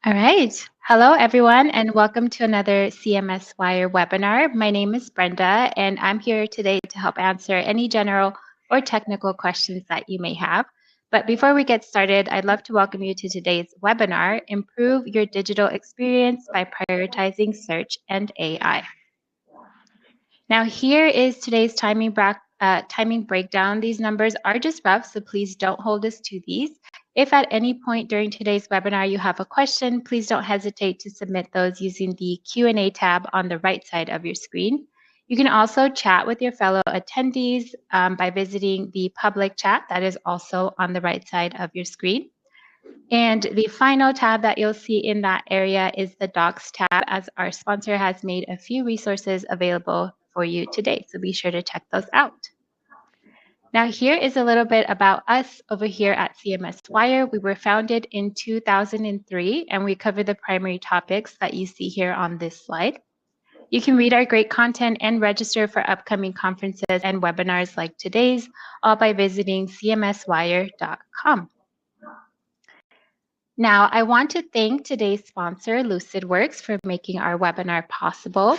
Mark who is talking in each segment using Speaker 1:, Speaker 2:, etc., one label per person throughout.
Speaker 1: All right. Hello, everyone, and welcome to another CMS Wire webinar. My name is Brenda, and I'm here today to help answer any general or technical questions that you may have. But before we get started, I'd love to welcome you to today's webinar, Improve Your Digital Experience by Prioritizing Search and AI. Now, here is today's timing breakdown. These numbers are just rough, so please don't hold us to these. If at any point during today's webinar you have a question, please don't hesitate to submit those using the Q&A tab on the right side of your screen. You can also chat with your fellow attendees by visiting the public chat that is also on the right side of your screen. And the final tab that you'll see in that area is the Docs tab, as our sponsor has made a few resources available for you today. So be sure to check those out. Now, here is a little bit about us over here at CMS Wire. We were founded in 2003, and we cover the primary topics that you see here on this slide. You can read our great content and register for upcoming conferences and webinars like today's, all by visiting cmswire.com. Now, I want to thank today's sponsor, LucidWorks, for making our webinar possible.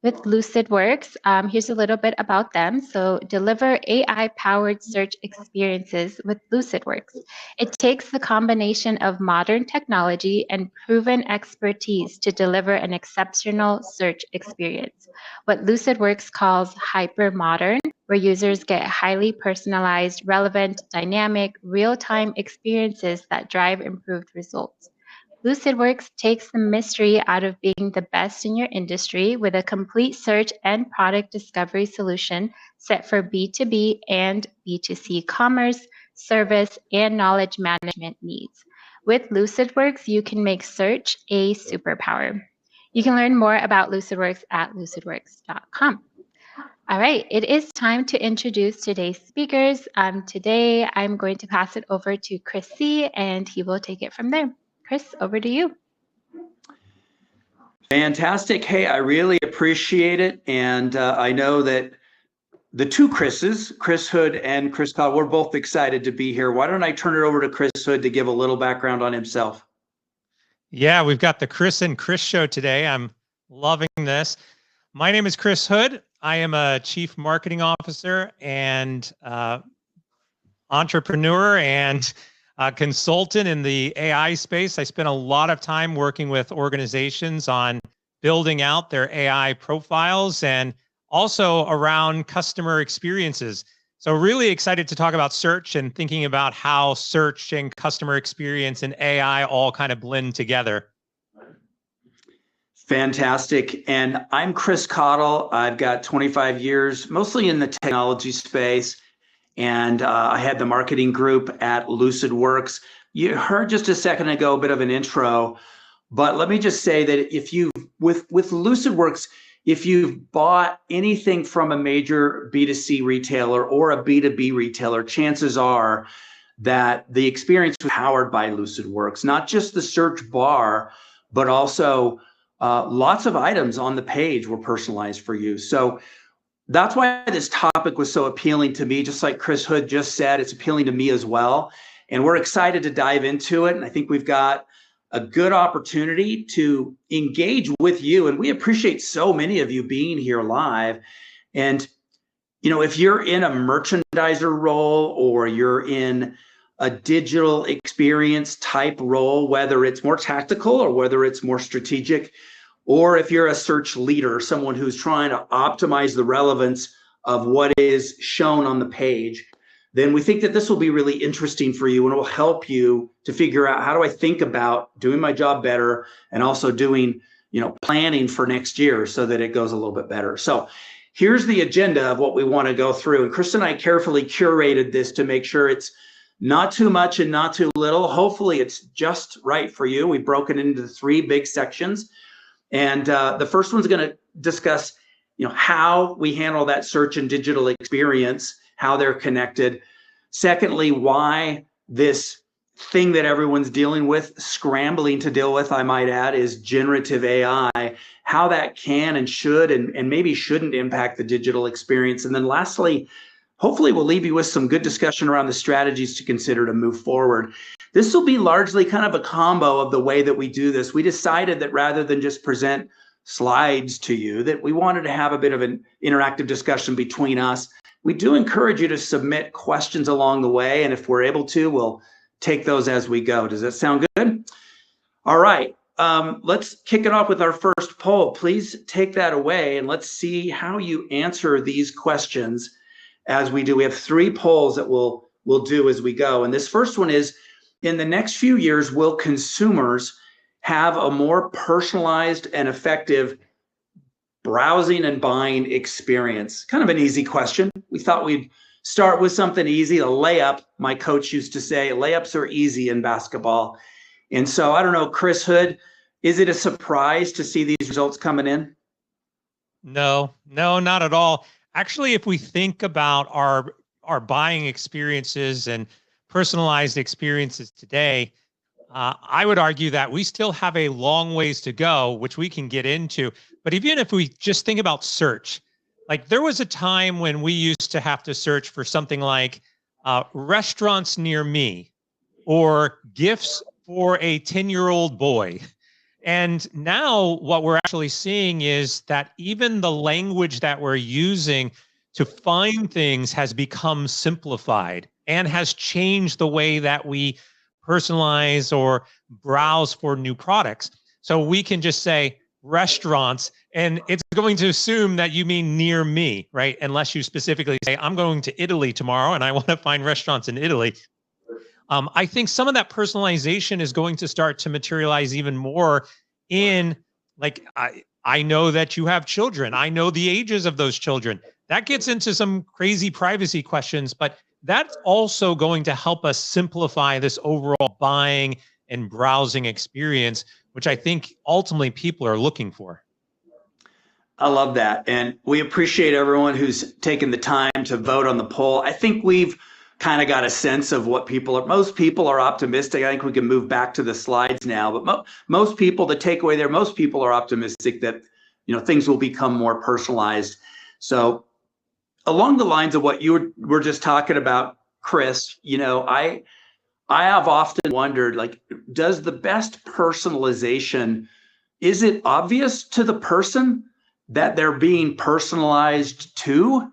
Speaker 1: With LucidWorks, here's a little bit about them. So, deliver AI-powered search experiences with LucidWorks. It takes the combination of modern technology and proven expertise to deliver an exceptional search experience. What LucidWorks calls hyper-modern, where users get highly personalized, relevant, dynamic, real-time experiences that drive improved results. LucidWorks takes the mystery out of being the best in your industry with a complete search and product discovery solution set for B2B and B2C commerce, service, and knowledge management needs. With LucidWorks, you can make search a superpower. You can learn more about LucidWorks at lucidworks.com. All right, it is time to introduce today's speakers. Today, I'm going to pass it over to Chris C., and he will take it from there. Chris, over to you.
Speaker 2: Fantastic. Hey, I really appreciate it. And I know that the two Chris's, Chris Hood and Chris Cottle, we're both excited to be here. Why don't I turn it over to Chris Hood to give a little background on himself?
Speaker 3: Yeah, we've got the Chris and Chris show today. I'm loving this. My name is Chris Hood. I am a chief marketing officer and entrepreneur and consultant in the AI space. I spent a lot of time working with organizations on building out their AI profiles and also around customer experiences. So really excited to talk about search and thinking about how search and customer experience and AI all kind of blend together.
Speaker 2: Fantastic. And I'm Chris Cottle. I've got 25 years, mostly in the technology space. And I had the marketing group at LucidWorks. You heard just a second ago a bit of an intro, but let me just say that if you, with LucidWorks, if you've bought anything from a major B2C retailer or a B2B retailer, chances are that the experience was powered by LucidWorks, not just the search bar, but also lots of items on the page were personalized for you. So that's why this topic was so appealing to me. Just like Chris Hood just said, it's appealing to me as well. And we're excited to dive into it. And I think we've got a good opportunity to engage with you. And we appreciate so many of you being here live. And, you know, if you're in a merchandiser role or you're in a digital experience type role, whether it's more tactical or whether it's more strategic, or if you're a search leader, someone who's trying to optimize the relevance of what is shown on the page, then we think that this will be really interesting for you and it will help you to figure out, how do I think about doing my job better and also doing, you know, planning for next year so that it goes a little bit better. So here's the agenda of what we want to go through. And Chris and I carefully curated this to make sure it's not too much and not too little. Hopefully it's just right for you. We've broken it into 3 big sections. And the first one's going to discuss, you know, how we handle that search and digital experience, how they're connected. Secondly, why this thing that everyone's dealing with, scrambling to deal with, I might add, is generative AI, how that can and should and maybe shouldn't impact the digital experience. And then lastly, hopefully we'll leave you with some good discussion around the strategies to consider to move forward. This will be largely kind of a combo of the way that we do this. We decided that rather than just present slides to you, that we wanted to have a bit of an interactive discussion between us. We do encourage you to submit questions along the way, and if we're able to, we'll take those as we go. Does that sound good? All right, let's kick it off with our first poll. Please take that away and let's see how you answer these questions as we do. We have 3 polls that we'll do as we go. And this first one is, in the next few years, will consumers have a more personalized and effective browsing and buying experience? Kind of an easy question. We thought we'd start with something easy, a layup. My coach used to say, layups are easy in basketball. And so I don't know, Chris Hood, is it a surprise to see these results coming in?
Speaker 3: No, not at all. Actually, if we think about our buying experiences and personalized experiences today, I would argue that we still have a long ways to go, which we can get into. But even if we just think about search, like there was a time when we used to have to search for something like restaurants near me or gifts for a 10-year-old boy. And now what we're actually seeing is that even the language that we're using to find things has become simplified and has changed the way that we personalize or browse for new products. So we can just say restaurants, and it's going to assume that you mean near me, right? Unless you specifically say, I'm going to Italy tomorrow and I want to find restaurants in Italy. I think some of that personalization is going to start to materialize even more in, like, I know that you have children. I know the ages of those children. That gets into some crazy privacy questions, but that's also going to help us simplify this overall buying and browsing experience, which I think ultimately people are looking for.
Speaker 2: I love that. And we appreciate everyone who's taken the time to vote on the poll. I think we've kind of got a sense of what people are. Most people are optimistic. I think we can move back to the slides now, but most people, the takeaway there, most people are optimistic that, things will become more personalized. So along the lines of what you were just talking about, Chris, I have often wondered, like, does the best personalization, is it obvious to the person that they're being personalized to?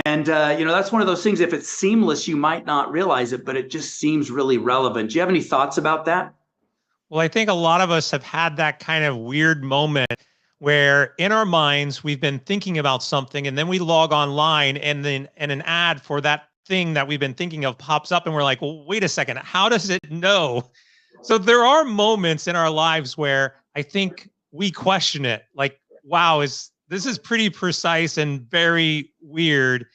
Speaker 2: And, that's one of those things, if it's seamless, you might not realize it, but it just seems really relevant. Do you have any thoughts about that?
Speaker 3: Well, I think a lot of us have had that kind of weird moment where in our minds, we've been thinking about something and then we log online and an ad for that thing that we've been thinking of pops up and we're like, well, wait a second, how does it know? So there are moments in our lives where I think we question it, like, wow, this is pretty precise and very weird.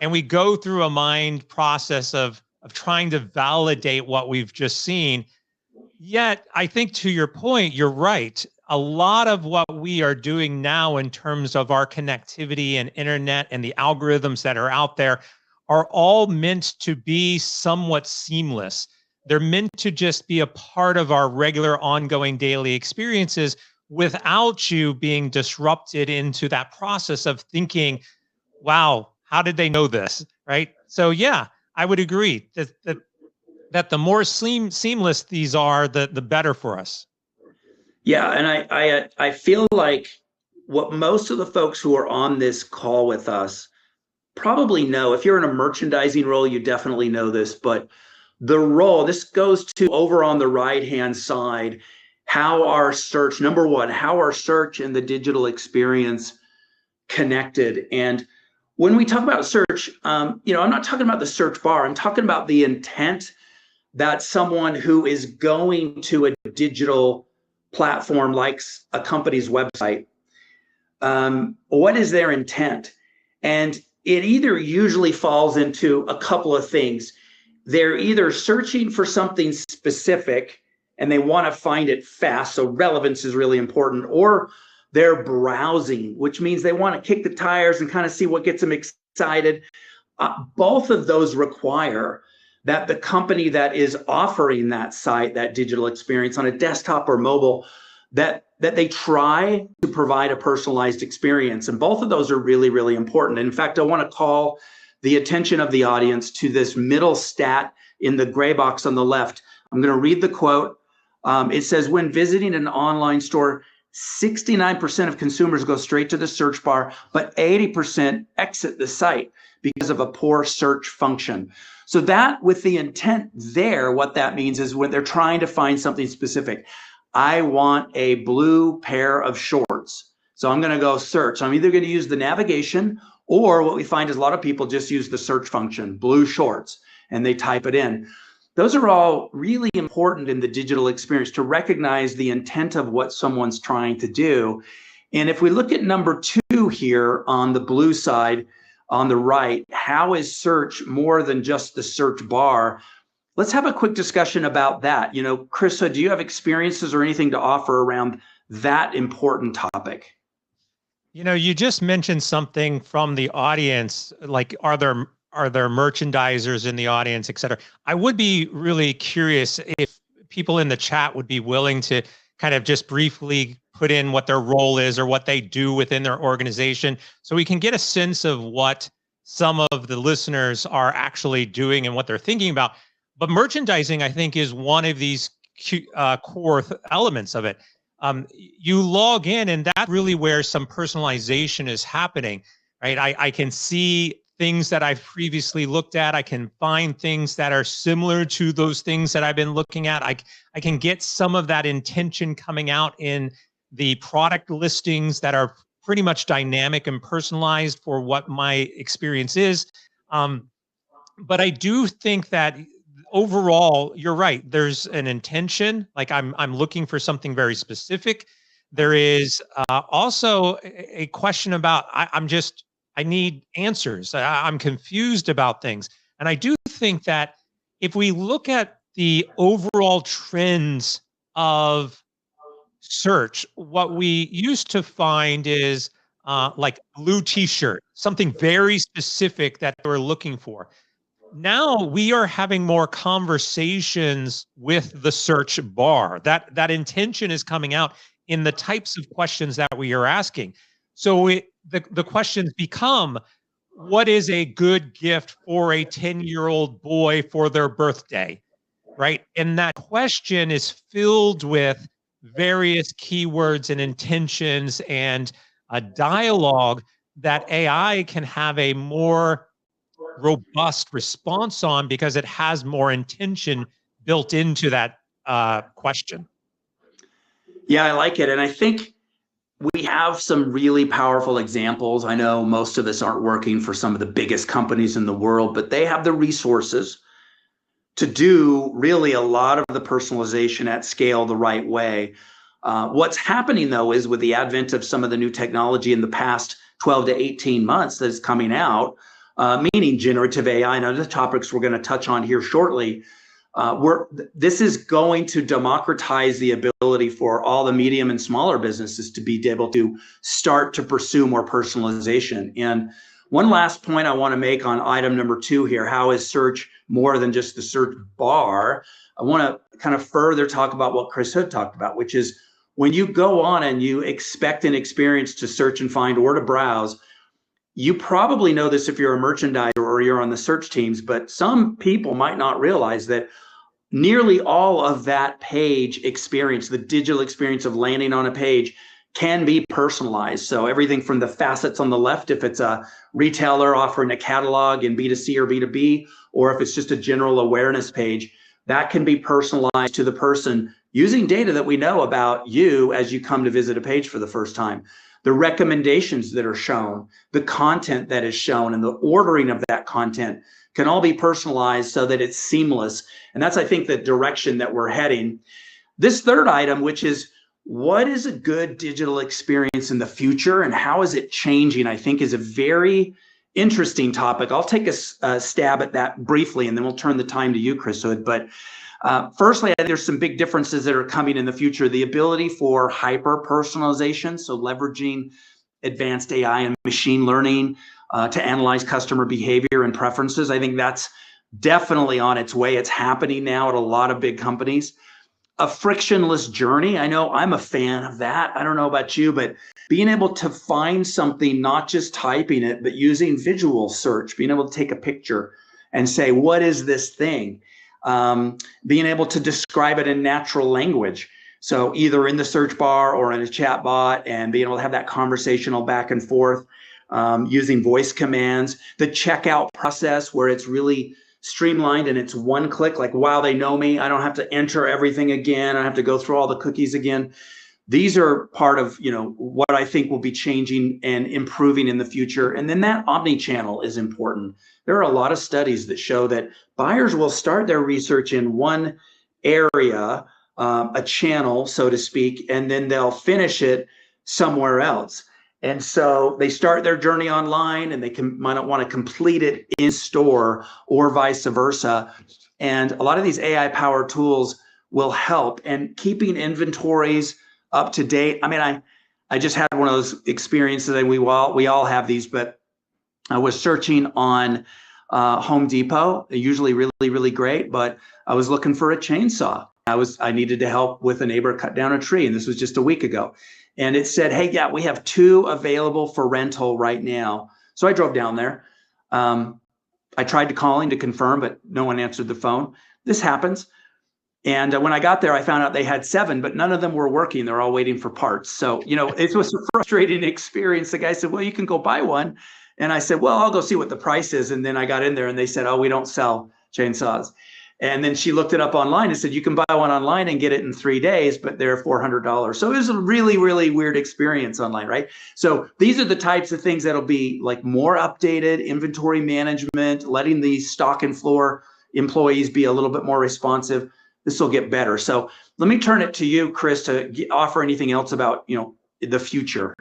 Speaker 3: And we go through a mind process of trying to validate what we've just seen. Yet, I think to your point, you're right. A lot of what we are doing now in terms of our connectivity and internet and the algorithms that are out there are all meant to be somewhat seamless. They're meant to just be a part of our regular ongoing daily experiences without you being disrupted into that process of thinking, wow, how did they know this, right? So yeah, I would agree that the more seamless these are, the better for us.
Speaker 2: Yeah, and I feel like what most of the folks who are on this call with us probably know, if you're in a merchandising role, you definitely know this, but the role, this goes to over on the right-hand side, how our search, number one, how our search and the digital experience connected. And when we talk about search, I'm not talking about the search bar. I'm talking about the intent that someone who is going to a digital platform like a company's website, what is their intent? And it either usually falls into a couple of things. They're either searching for something specific and they want to find it fast, so relevance is really important, or they're browsing, which means they want to kick the tires and kind of see what gets them excited. Both of those require that the company that is offering that site, that digital experience on a desktop or mobile, that they try to provide a personalized experience. And both of those are really, really important. In fact, I want to call the attention of the audience to this middle stat in the gray box on the left. I'm going to read the quote. It says, when visiting an online store, 69% of consumers go straight to the search bar, but 80% exit the site because of a poor search function. So that, with the intent there, what that means is when they're trying to find something specific. I want a blue pair of shorts. So I'm going to go search. I'm either going to use the navigation, or what we find is a lot of people just use the search function, blue shorts, and they type it in. Those are all really important in the digital experience, to recognize the intent of what someone's trying to do. And if we look at number 2 here on the blue side on the right, how is search more than just the search bar? Let's have a quick discussion about that. You know, Krista, do you have experiences or anything to offer around that important topic?
Speaker 3: You know, you just mentioned something from the audience, like are there merchandisers in the audience, et cetera. I would be really curious if people in the chat would be willing to kind of just briefly put in what their role is or what they do within their organization, so we can get a sense of what some of the listeners are actually doing and what they're thinking about. But merchandising, I think, is one of these core elements of it. You log in, and that's really where some personalization is happening, right? I can see things that I've previously looked at. I can find things that are similar to those things that I've been looking at. I can get some of that intention coming out in the product listings that are pretty much dynamic and personalized for what my experience is. But I do think that overall, you're right. There's an intention, like I'm looking for something very specific. There is also a question about, I need answers. I'm confused about things. And I do think that if we look at the overall trends of search, what we used to find is like blue t-shirt, something very specific that we're looking for. Now we are having more conversations with the search bar. That intention is coming out in the types of questions that we are asking. So the questions become, what is a good gift for a 10-year-old boy for their birthday, right? And that question is filled with various keywords and intentions and a dialogue that AI can have a more robust response on, because it has more intention built into that question.
Speaker 2: Yeah, I like it. And I think we have some really powerful examples. I know most of us aren't working for some of the biggest companies in the world, but they have the resources to do really a lot of the personalization at scale the right way. What's happening, though, is with the advent of some of the new technology in the past 12 to 18 months that is coming out, meaning generative AI and other topics we're going to touch on here shortly, this is going to democratize the ability for all the medium and smaller businesses to be able to start to pursue more personalization. And one last point I want to make on item number 2 here, how is search more than just the search bar? I want to kind of further talk about what Chris Hood talked about, which is when you go on and you expect an experience to search and find or to browse, you probably know this if you're a merchandiser or you're on the search teams, but some people might not realize that nearly all of that page experience, the digital experience of landing on a page, can be personalized. So everything from the facets on the left, if it's a retailer offering a catalog in B2C or B2B, or if it's just a general awareness page, that can be personalized to the person using data that we know about you as you come to visit a page for the first time. The recommendations that are shown, the content that is shown, and the ordering of that content can all be personalized so that it's seamless. And that's, I think, the direction that we're heading. This third item, which is what is a good digital experience in the future and how is it changing, I think is a very interesting topic. I'll take a stab at that briefly, and then we'll turn the time to you, Chris Hood. But firstly, I think there's some big differences that are coming in the future. The ability for hyper personalization, so leveraging advanced AI and machine learning to analyze customer behavior and preferences. I think that's definitely on its way. It's happening now at a lot of big companies. A frictionless journey. I know I'm a fan of that. I don't know about you, but being able to find something, not just typing it, but using visual search, being able to take a picture and say, what is this thing? Being able to describe it in natural language. So either in the search bar or in a chat bot, and being able to have that conversational back and forth, using voice commands, the checkout process where it's really streamlined and it's one click, like, wow, they know me. I don't have to enter everything again. I don't have to go through all the cookies again. These are part of, what I think will be changing and improving in the future. And then that omni-channel is important. There are a lot of studies that show that buyers will start their research in one area, a channel, so to speak, and then they'll finish it somewhere else. And so they start their journey online and they might not want to complete it in store or vice versa. And a lot of these AI powered tools will help. And keeping inventories up to date. I mean, I just had one of those experiences, and we all have these, but I was searching on Home Depot, usually really, really great, but I was looking for a chainsaw. I needed to help with a neighbor cut down a tree, and this was just a week ago. And it said, hey, yeah, we have 2 available for rental right now. So I drove down there. I tried calling to confirm, but no one answered the phone. This happens. And when I got there, I found out they had 7, but none of them were working. They're all waiting for parts. So, it was a frustrating experience. The guy said, well, you can go buy one. And I said, well, I'll go see what the price is. And then I got in there and they said, oh, we don't sell chainsaws. And then she looked it up online and said, you can buy one online and get it in 3 days, but they're $400. So it was a really, really weird experience online, right? So these are the types of things that'll be like more updated, inventory management, letting the stock and floor employees be a little bit more responsive. This will get better. So let me turn it to you, Chris, to offer anything else about, the future.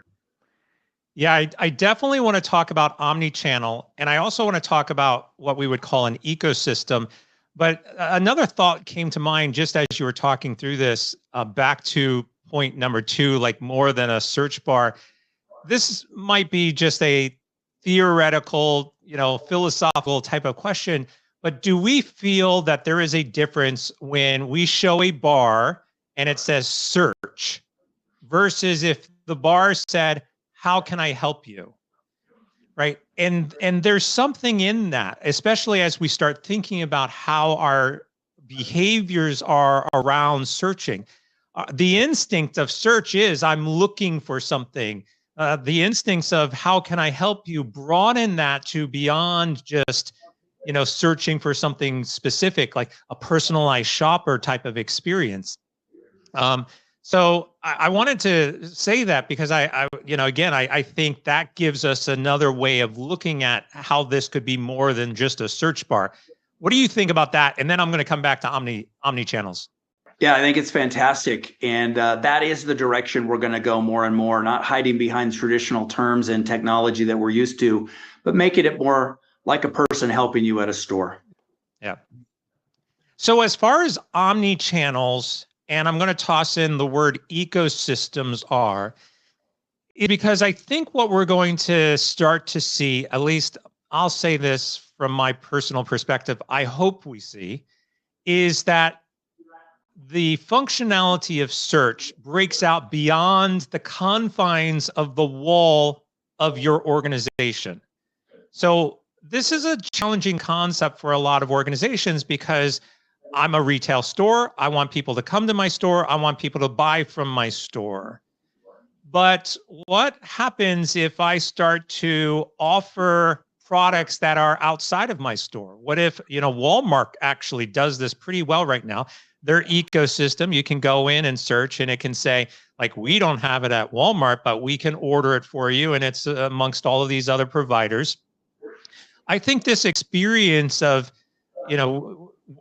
Speaker 3: Yeah, I definitely want to talk about omni-channel, and I also want to talk about what we would call an ecosystem. But another thought came to mind just as you were talking through this, back to point number 2, like more than a search bar. This might be just a theoretical, philosophical type of question, but do we feel that there is a difference when we show a bar and it says search versus if the bar said, how can I help you? Right. And there's something in that, especially as we start thinking about how our behaviors are around searching. The instinct of search is I'm looking for something. The instincts of how can I help you broaden that to beyond just, searching for something specific, like a personalized shopper type of experience. So I wanted to say that because I think that gives us another way of looking at how this could be more than just a search bar. What do you think about that? And then I'm going to come back to omni channels.
Speaker 2: Yeah, I think it's fantastic. And that is the direction we're going to go more and more, not hiding behind traditional terms and technology that we're used to, but making it more like a person helping you at a store.
Speaker 3: Yeah. So as far as omni channels, and I'm going to toss in the word ecosystems because I think what we're going to start to see, at least I'll say this from my personal perspective, I hope we see, is that the functionality of search breaks out beyond the confines of the wall of your organization. So this is a challenging concept for a lot of organizations because I'm a retail store. I want people to come to my store. I want people to buy from my store. But what happens if I start to offer products that are outside of my store? What if, Walmart actually does this pretty well right now? Their ecosystem, you can go in and search and it can say, like, we don't have it at Walmart, but we can order it for you. And it's amongst all of these other providers. I think this experience of,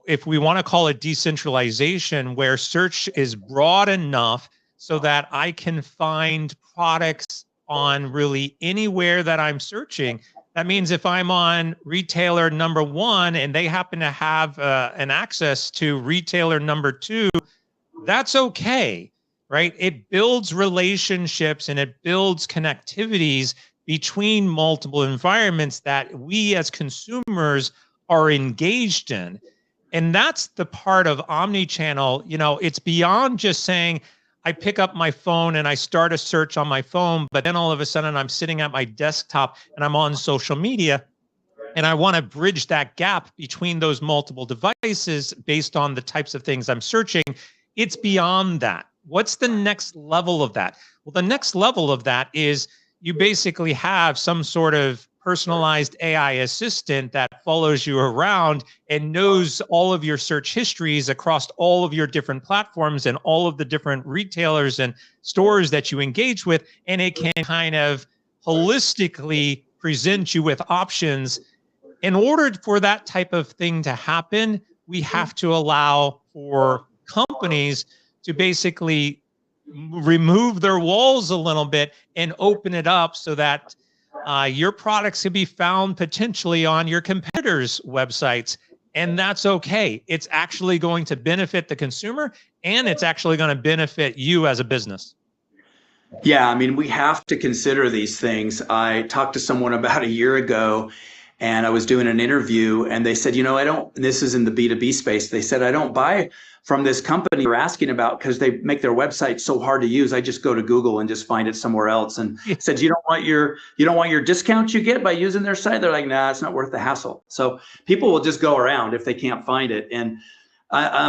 Speaker 3: if we want to call it decentralization, where search is broad enough so that I can find products on really anywhere that I'm searching. That means if I'm on retailer number 1 and they happen to have an access to retailer number 2, that's okay, right? It builds relationships and it builds connectivities between multiple environments that we as consumers are engaged in. And that's the part of omni-channel, it's beyond just saying, I pick up my phone and I start a search on my phone, but then all of a sudden I'm sitting at my desktop and I'm on social media. And I want to bridge that gap between those multiple devices based on the types of things I'm searching. It's beyond that. What's the next level of that? Well, the next level of that is you basically have some sort of personalized AI assistant that follows you around and knows all of your search histories across all of your different platforms and all of the different retailers and stores that you engage with. And it can kind of holistically present you with options. In order for that type of thing to happen, we have to allow for companies to basically remove their walls a little bit and open it up so that your products can be found potentially on your competitors' websites. And that's okay. It's actually going to benefit the consumer, and it's actually going to benefit you as a business.
Speaker 2: Yeah, I mean, we have to consider these things. I talked to someone about a year ago, and I was doing an interview, and they said, this is in the B2B space. They said, I don't buy from this company you're asking about because they make their website so hard to use. I just go to Google and just find it somewhere else. And said, you don't want your discount you get by using their site? They're like, nah, it's not worth the hassle. So people will just go around if they can't find it. And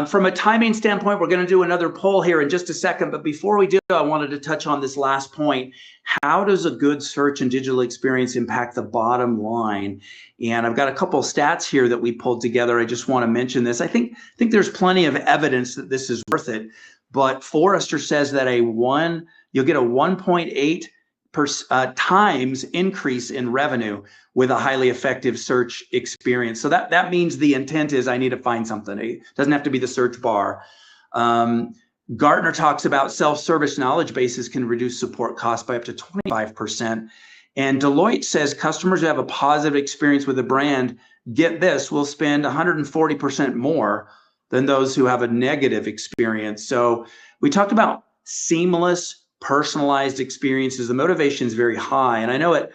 Speaker 2: from a timing standpoint, we're going to do another poll here in just a second. But before we do, I wanted to touch on this last point. How does a good search and digital experience impact the bottom line? And I've got a couple of stats here that we pulled together. I just want to mention this. I think there's plenty of evidence that this is worth it. But Forrester says that you'll get a 1.8 times increase in revenue with a highly effective search experience. So that means the intent is I need to find something. It doesn't have to be the search bar. Gartner talks about self-service knowledge bases can reduce support costs by up to 25%. And Deloitte says customers who have a positive experience with a brand, get this, will spend 140% more than those who have a negative experience. So we talked about seamless, personalized experiences. The motivation is very high. And I know at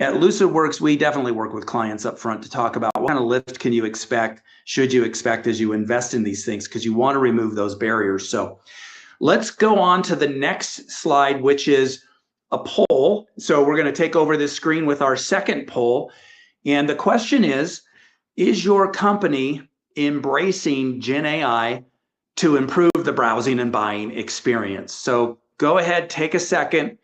Speaker 2: Lucidworks, we definitely work with clients up front to talk about what kind of lift can you expect, should you expect as you invest in these things, because you want to remove those barriers. So let's go on to the next slide, which is a poll. So we're going to take over this screen with our second poll. And the question is your company embracing Gen AI to improve the browsing and buying experience? So go ahead, take a second,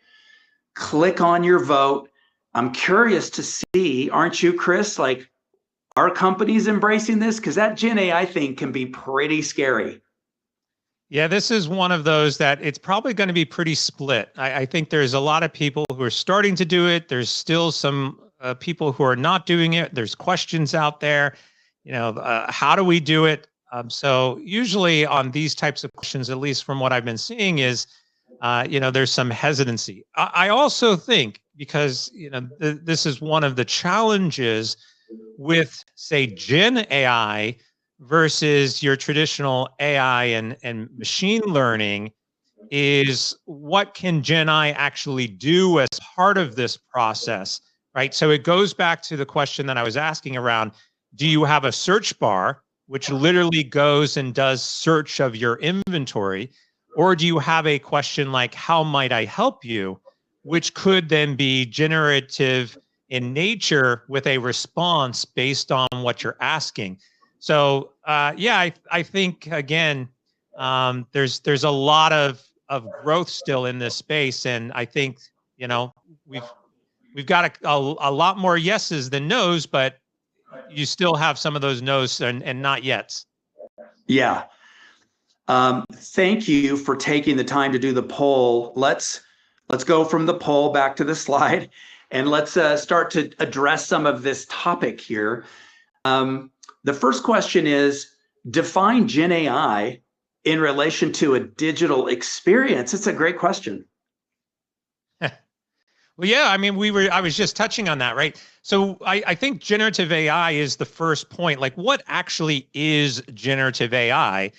Speaker 2: click on your vote. I'm curious to see, aren't you, Chris, like, are companies embracing this? Because that Gen AI thing can be pretty scary.
Speaker 3: Yeah, this is one of those that it's probably going to be pretty split. I think there's a lot of people who are starting to do it. There's still some people who are not doing it. There's questions out there, how do we do it? So usually on these types of questions, at least from what I've been seeing, is there's some hesitancy. I also think because this is one of the challenges with, say, Gen AI versus your traditional AI and machine learning is what can Gen AI actually do as part of this process, right? So it goes back to the question that I was asking around, do you have a search bar, which literally goes and does search of your inventory? Or do you have a question like, how might I help you? Which could then be generative in nature with a response based on what you're asking. So I think, again, there's a lot of growth still in this space. And I think, we've got a lot more yeses than nos, but you still have some of those nos and not yets.
Speaker 2: Yeah. Thank you for taking the time to do the poll. Let's go from the poll back to the slide, and let's start to address some of this topic here. The first question is, define Gen AI in relation to a digital experience. It's a great question.
Speaker 3: Well, yeah, I mean, I was just touching on that, right? So I think generative AI is the first point. Like, what actually is generative AI?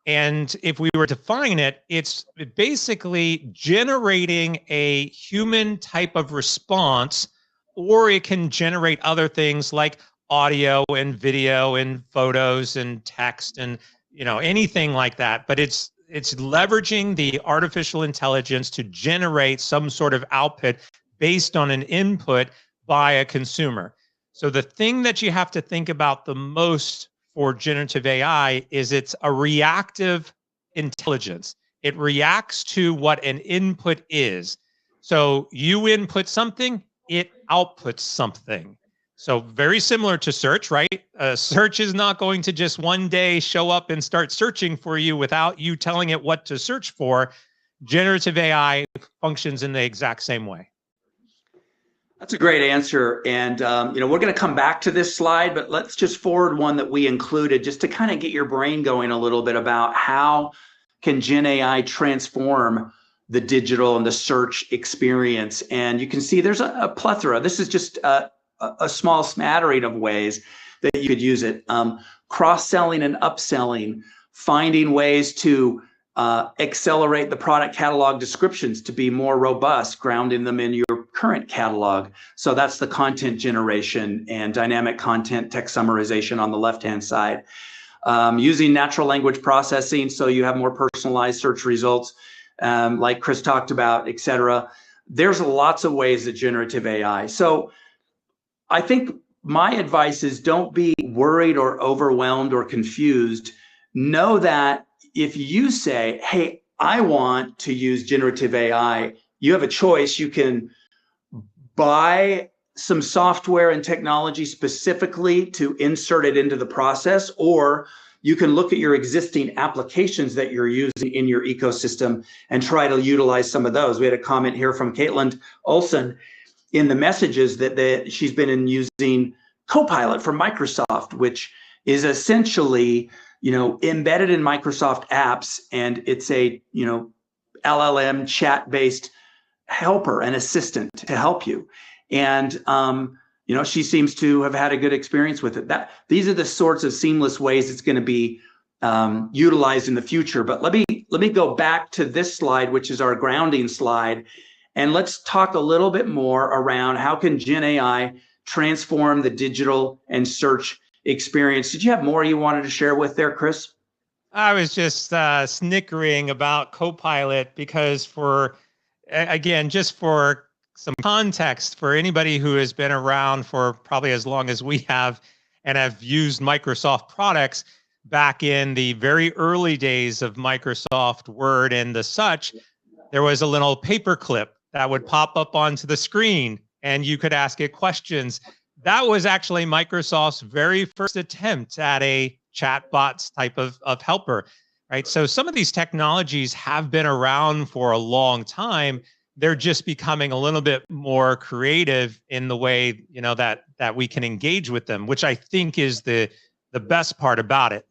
Speaker 3: And if we were to define it, it's basically generating a human type of response, or it can generate other things like audio and video and photos and text and anything like that. But it's it's leveraging the artificial intelligence to generate some sort of output based on an input by a consumer. So the thing that you have to think about the most for generative AI is it's a reactive intelligence. It reacts to what an input is. So you input something, it outputs something. So very similar to search, right? Search is not going to just one day show up and start searching for you without you telling it what to search for. Generative AI functions in the exact same way.
Speaker 2: That's a great answer. And, we're going to come back to this slide, but let's just forward one that we included just to kind of get your brain going a little bit about how can Gen AI transform the digital and the search experience. And you can see there's a plethora. This is just a small smattering of ways that you could use it. Cross-selling and upselling, finding ways to accelerate the product catalog descriptions to be more robust, grounding them in your current catalog. So that's the content generation and dynamic content text summarization on the left-hand side. Using natural language processing so you have more personalized search results, like Chris talked about, et cetera. There's lots of ways that generative AI. So I think my advice is don't be worried or overwhelmed or confused. Know that if you say, hey, I want to use generative AI, you have a choice. You can buy some software and technology specifically to insert it into the process, or you can look at your existing applications that you're using in your ecosystem and try to utilize some of those. We had a comment here from Caitlin Olson in the messages that she's been using Copilot from Microsoft, which is essentially, embedded in Microsoft apps, and it's a, LLM chat-based helper and assistant to help you. And, she seems to have had a good experience with it. These are the sorts of seamless ways it's going to be utilized in the future. But let me go back to this slide, which is our grounding slide. And let's talk a little bit more around how can Gen AI transform the digital and search experience. Did you have more you wanted to share with there, Chris?
Speaker 3: I was just snickering about Copilot because just for some context, for anybody who has been around for probably as long as we have and have used Microsoft products back in the very early days of Microsoft Word and the such, there was a little paper clip that would pop up onto the screen and you could ask it questions. That was actually Microsoft's very first attempt at a chatbots type of helper, right? So some of these technologies have been around for a long time. They're just becoming a little bit more creative in the way, that we can engage with them, which I think is the best part about it.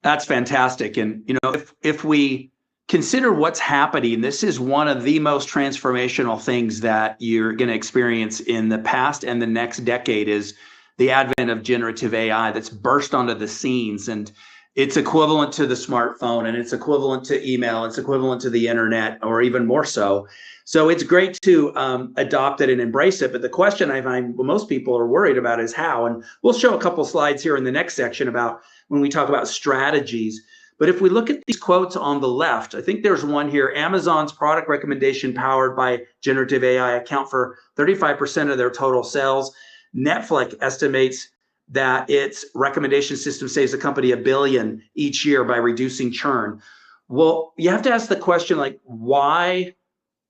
Speaker 2: That's fantastic. And, if we consider what's happening, this is one of the most transformational things that you're going to experience in the past and the next decade is the advent of generative AI that's burst onto the scenes. And it's equivalent to the smartphone, and it's equivalent to email, it's equivalent to the internet, or even more so. So it's great to adopt it and embrace it. But the question I find most people are worried about is how. And we'll show a couple slides here in the next section about when we talk about strategies. But if we look at these quotes on the left, I think there's one here. Amazon's product recommendation powered by generative AI account for 35% of their total sales. Netflix estimates that its recommendation system saves the company $1 billion each year by reducing churn. Well, you have to ask the question, why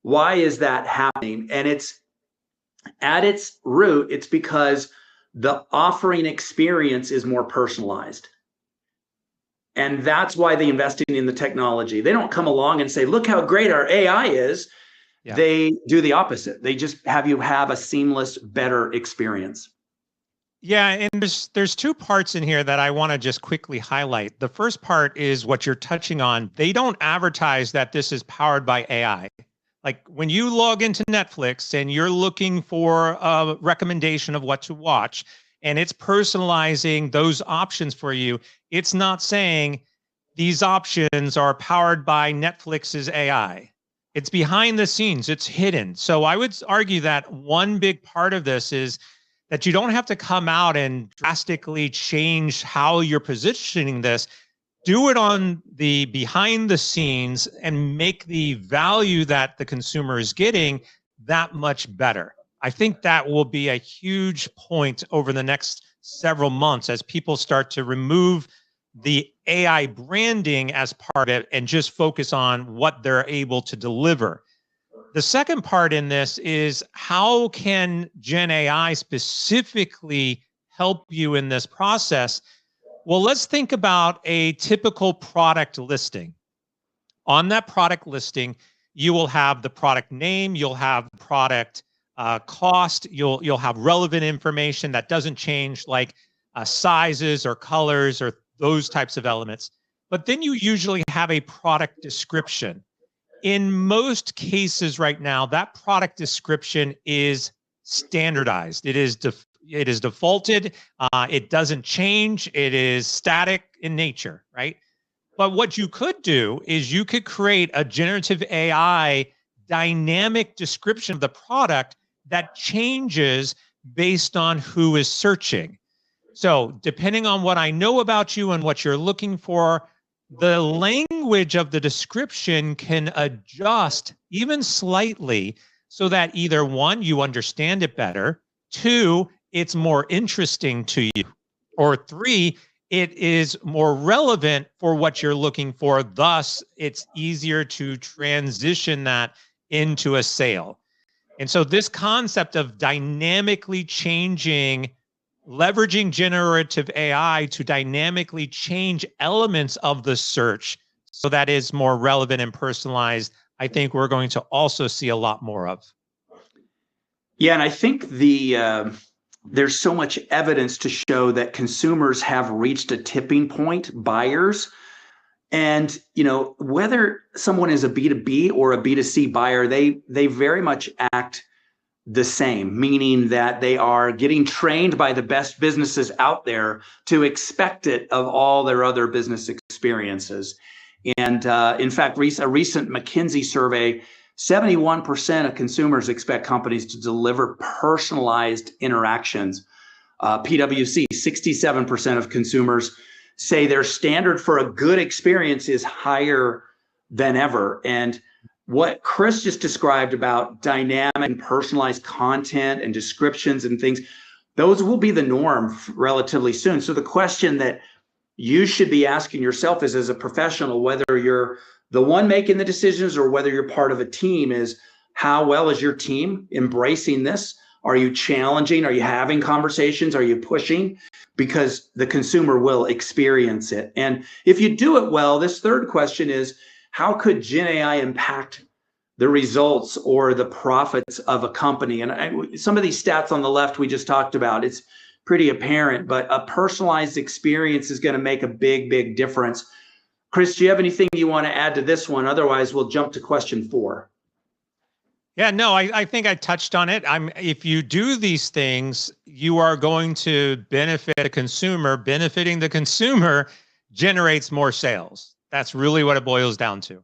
Speaker 2: is that happening? And it's at its root, it's because the offering experience is more personalized. And that's why they invested in the technology. They don't come along and say, look how great our AI is. Yeah. They do the opposite. They just have you have a seamless, better experience.
Speaker 3: Yeah, and there's two parts in here that I want to just quickly highlight. The first part is what you're touching on. They don't advertise that this is powered by AI. Like when you log into Netflix and you're looking for a recommendation of what to watch, and it's personalizing those options for you, it's not saying these options are powered by Netflix's AI. It's behind the scenes, it's hidden. So I would argue that one big part of this is that you don't have to come out and drastically change how you're positioning this. do it on the behind the scenes and make the value that the consumer is getting that much better. I think that will be a huge point over the next several months as people start to remove the AI branding as part of it and just focus on what they're able to deliver. The second part in this is how can Gen AI specifically help you in this process? Well, let's think about a typical product listing. On that product listing, you will have the product name, you'll have product cost, you'll have relevant information that doesn't change, like sizes or colors or those types of elements. But then you usually have a product description. In most cases right now, that product description is standardized. It is defaulted. It doesn't change. It is static in nature, right? But what you could do is you could create a generative AI dynamic description of the product that changes based on who is searching. So depending on what I know about you and what you're looking for, the language of the description can adjust even slightly so that either one, you understand it better, two, it's more interesting to you, or three, it is more relevant for what you're looking for. Thus, it's easier to transition that into a sale. And so this concept of dynamically changing, leveraging generative AI to dynamically change elements of the search so that is more relevant and personalized, I think we're going to also see a lot more of.
Speaker 2: Yeah, and I think there's so much evidence to show that consumers have reached a tipping point, buyers. And, whether someone is a B2B or a B2C buyer, they very much act the same, meaning that they are getting trained by the best businesses out there to expect it of all their other business experiences. And in fact, a recent McKinsey survey, 71% of consumers expect companies to deliver personalized interactions. PwC, 67% of consumers say their standard for a good experience is higher than ever. And what Chris just described about dynamic and personalized content and descriptions and things, those will be the norm relatively soon. So the question that you should be asking yourself is, as a professional, whether you're the one making the decisions or whether you're part of a team, is how well is your team embracing this? Are you challenging? Are you having conversations? Are you pushing? Because the consumer will experience it. And if you do it well, this third question is, how could Gen AI impact the results or the profits of a company? And some of these stats on the left we just talked about, it's pretty apparent, but a personalized experience is going to make a big, big difference. Chris, do you have anything you want to add to this one? Otherwise, we'll jump to question 4.
Speaker 3: Yeah, no, I think I touched on it. If you do these things, you are going to benefit a consumer. Benefiting the consumer generates more sales. That's really what it boils down to.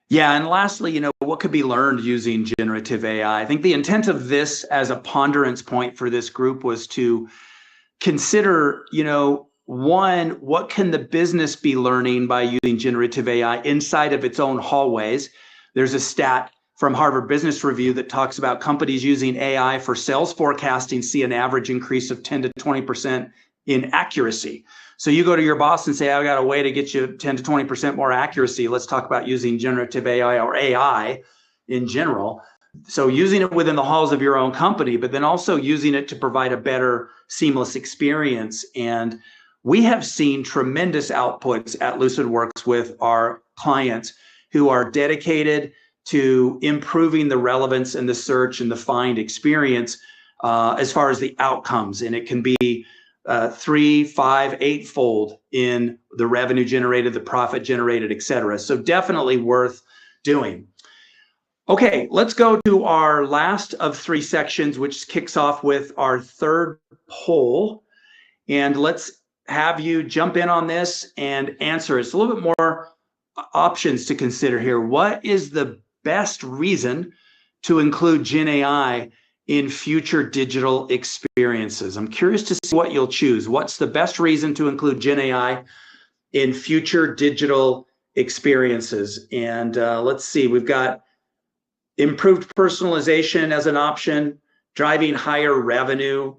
Speaker 2: Yeah, and lastly, what could be learned using generative AI? I think the intent of this as a ponderance point for this group was to consider, one, what can the business be learning by using generative AI inside of its own hallways? There's a stat from Harvard Business Review that talks about companies using AI for sales forecasting see an average increase of 10 to 20% in accuracy. So you go to your boss and say, I've got a way to get you 10 to 20% more accuracy. Let's talk about using generative AI or AI in general. So using it within the halls of your own company, but then also using it to provide a better seamless experience. And we have seen tremendous outputs at Lucidworks with our clients who are dedicated to improving the relevance and the search and the find experience as far as the outcomes. And it can be 3, 5, 8-fold in the revenue generated, the profit generated, et cetera. So definitely worth doing. Okay, let's go to our last of 3 sections, which kicks off with our third poll. And let's have you jump in on this and answer. It's a little bit more options to consider here. What is the best reason to include Gen AI in future digital experiences? I'm curious to see what you'll choose. What's the best reason to include Gen AI in future digital experiences. And let's see, we've got improved personalization as an option, driving higher revenue,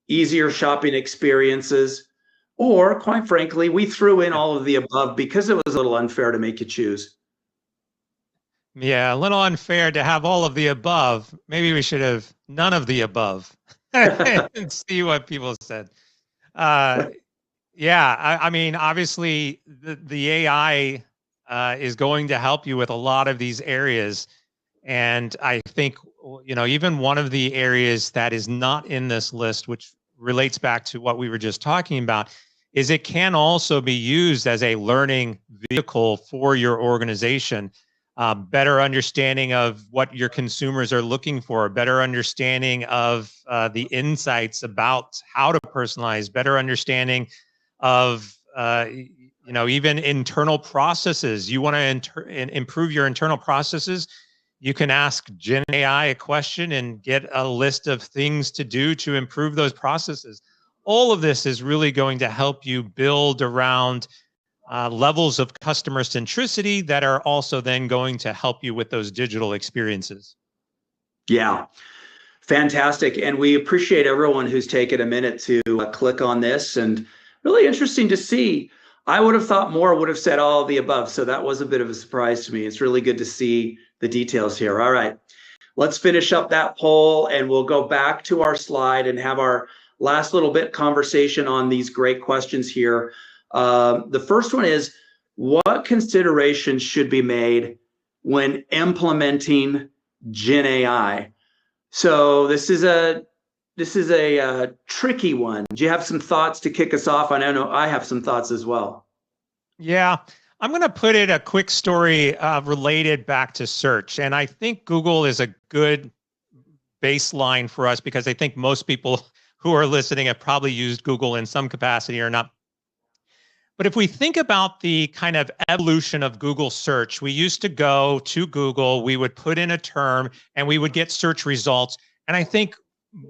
Speaker 2: easier shopping experiences, or quite frankly, we threw in all of the above because it was a little unfair to make you choose.
Speaker 3: Yeah, a little unfair to have all of the above. Maybe we should have none of the above and see what people said. Yeah, I mean, obviously, the AI is going to help you with a lot of these areas. And I think, even one of the areas that is not in this list, which relates back to what we were just talking about, is it can also be used as a learning vehicle for your organization. Better understanding of what your consumers are looking for, a better understanding of the insights about how to personalize, better understanding of even internal processes. You want to improve your internal processes, you can ask Gen AI a question and get a list of things to do to improve those processes. All of this is really going to help you build around levels of customer centricity that are also then going to help you with those digital experiences.
Speaker 2: Yeah, fantastic. And we appreciate everyone who's taken a minute to click on this, and really interesting to see. I would have thought more would have said all of the above. So that was a bit of a surprise to me. It's really good to see the details here. All right, let's finish up that poll and we'll go back to our slide and have our last little bit conversation on these great questions here. The first one is, what considerations should be made when implementing Gen AI? So this is a tricky one. Do you have some thoughts to kick us off? I know I have some thoughts as well.
Speaker 3: Yeah, I'm going to put in a quick story related back to search. And I think Google is a good baseline for us because I think most people who are listening have probably used Google in some capacity or not. But if we think about the kind of evolution of Google search, we used to go to Google, we would put in a term and we would get search results. And I think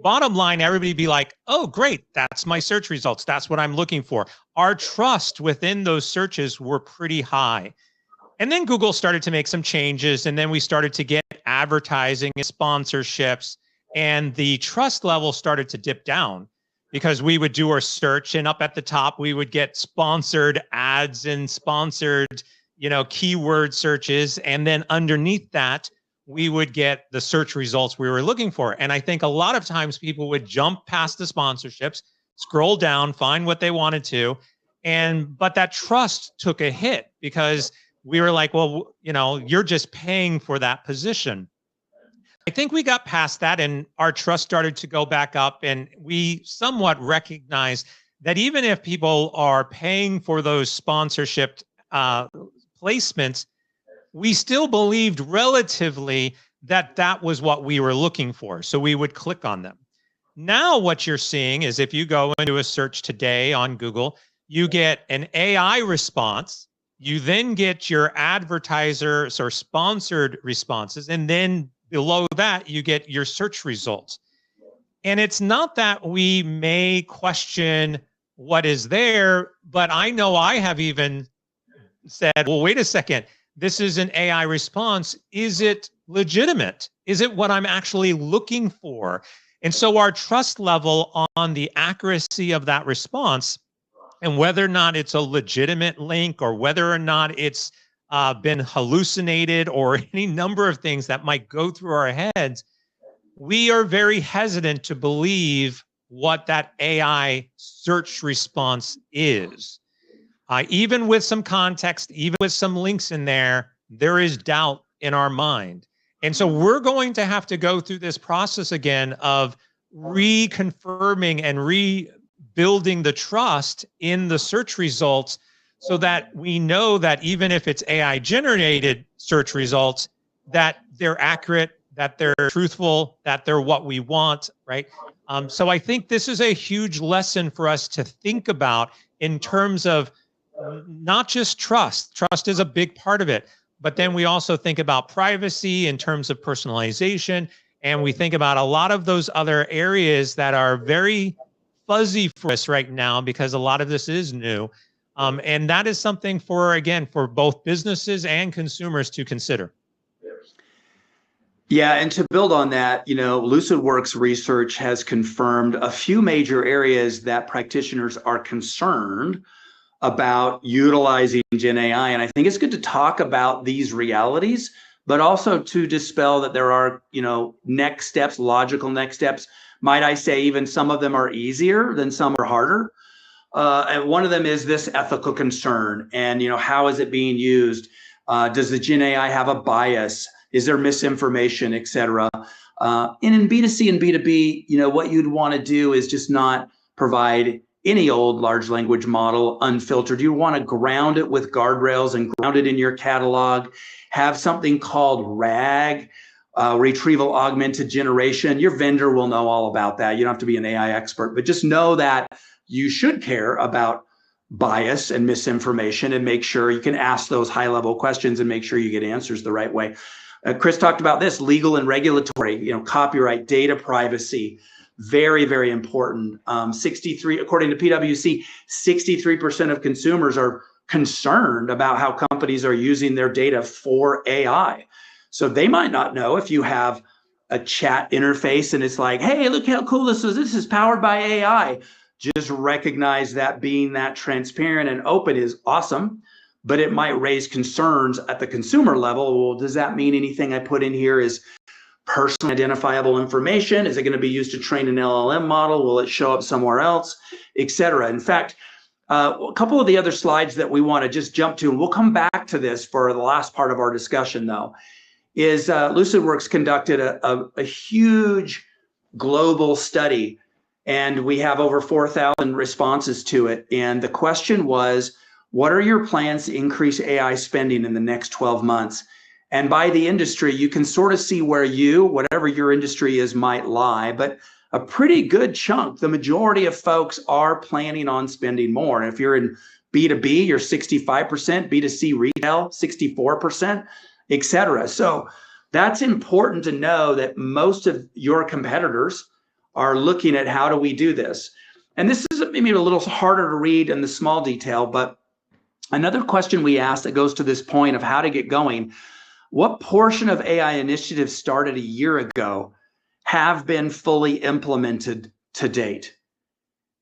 Speaker 3: bottom line, everybody would be like, oh, great, that's my search results. That's what I'm looking for. Our trust within those searches were pretty high. And then Google started to make some changes, and then we started to get advertising and sponsorships, and the trust level started to dip down because we would do our search, and up at the top, we would get sponsored ads and sponsored, keyword searches. And then underneath that, we would get the search results we were looking for. And I think a lot of times people would jump past the sponsorships, scroll down, find what they wanted to. But that trust took a hit because we were like, well, you're just paying for that position. I think we got past that and our trust started to go back up, and we somewhat recognized that even if people are paying for those sponsorship placements, we still believed relatively that that was what we were looking for. So we would click on them. Now what you're seeing is if you go into a search today on Google, you get an AI response. You then get your advertisers or sponsored responses. And then below that, you get your search results. And it's not that we may question what is there, but I know I have even said, well, wait a second. This is an AI response. Is it legitimate? Is it what I'm actually looking for? And so our trust level on the accuracy of that response and whether or not it's a legitimate link or whether or not it's been hallucinated or any number of things that might go through our heads, we are very hesitant to believe what that AI search response is. Even with some context, even with some links in there, there is doubt in our mind. And so we're going to have to go through this process again of reconfirming and rebuilding the trust in the search results so that we know that even if it's AI generated search results, that they're accurate, that they're truthful, that they're what we want, right? So I think this is a huge lesson for us to think about in terms of not just trust. Trust is a big part of it, but then we also think about privacy in terms of personalization, and we think about a lot of those other areas that are very fuzzy for us right now because a lot of this is new. And that is something for both businesses and consumers to consider.
Speaker 2: Yeah, and to build on that, LucidWorks research has confirmed a few major areas that practitioners are concerned about utilizing Gen AI. And I think it's good to talk about these realities, but also to dispel that there are, next steps, logical next steps. Might I say even some of them are easier than some are harder. And one of them is this ethical concern. And, how is it being used? Does the Gen AI have a bias? Is there misinformation, et cetera? And in B2C and B2B, what you'd want to do is just not provide any old large language model unfiltered. You want to ground it with guardrails and ground it in your catalog. Have something called RAG, retrieval augmented generation. Your vendor will know all about that. You don't have to be an AI expert, but just know that you should care about bias and misinformation and make sure you can ask those high level questions and make sure you get answers the right way. Chris talked about this, legal and regulatory, copyright, data privacy, very, very important. 63, according to PwC, 63% of consumers are concerned about how companies are using their data for AI. So they might not know if you have a chat interface and it's like, hey, look how cool this is. This is powered by AI. Just recognize that being that transparent and open is awesome, but it might raise concerns at the consumer level. Well, does that mean anything I put in here is personally identifiable information? Is it going to be used to train an LLM model? Will it show up somewhere else, et cetera? In fact, a couple of the other slides that we want to just jump to, and we'll come back to this for the last part of our discussion though, is LucidWorks conducted a huge global study, and we have over 4,000 responses to it. And the question was, what are your plans to increase AI spending in the next 12 months? And by the industry, you can sort of see where whatever your industry is, might lie, but a pretty good chunk, the majority of folks are planning on spending more. And if you're in B2B, you're 65%, B2C retail, 64%, et cetera. So that's important to know that most of your competitors are looking at how do we do this. And this is maybe a little harder to read in the small detail, but another question we asked that goes to this point of how to get going: what portion of AI initiatives started a year ago have been fully implemented to date?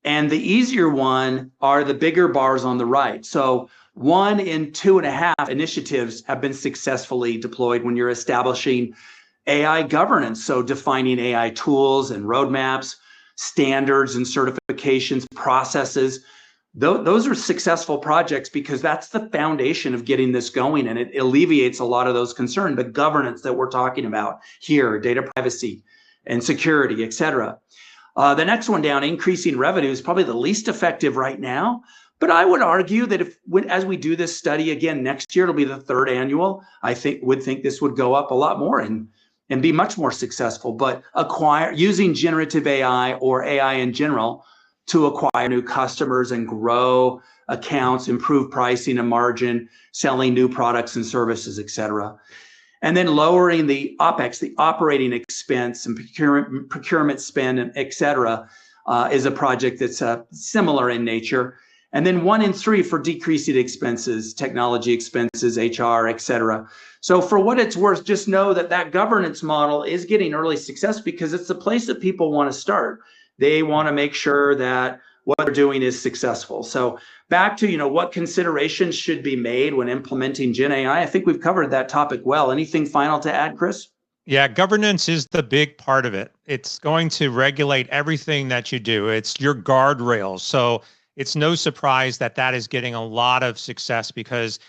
Speaker 2: And the easier one are the bigger bars on the right. So 1 in 2.5 initiatives have been successfully deployed when you're establishing AI governance. So defining AI tools and roadmaps, standards and certifications, processes. Those are successful projects because that's the foundation of getting this going, and it alleviates a lot of those concerns. The governance that we're talking about here, data privacy and security, et cetera. The next one down, increasing revenue, is probably the least effective right now. But I would argue that as we do this study again next year, it'll be the 3rd annual. I would think this would go up a lot more and be much more successful. But using generative AI or AI in general to acquire new customers and grow accounts, improve pricing and margin, selling new products and services, et cetera. And then lowering the OpEx, the operating expense and procurement spend, et cetera, is a project that's similar in nature. And then 1 in 3 for decreasing expenses, technology expenses, HR, et cetera. So for what it's worth, just know that governance model is getting early success because it's the place that people want to start. They want to make sure that what they're doing is successful. So back to, what considerations should be made when implementing Gen AI. I think we've covered that topic well. Anything final to add, Chris?
Speaker 3: Yeah, governance is the big part of it. It's going to regulate everything that you do. It's your guardrails. So it's no surprise that is getting a lot of success, because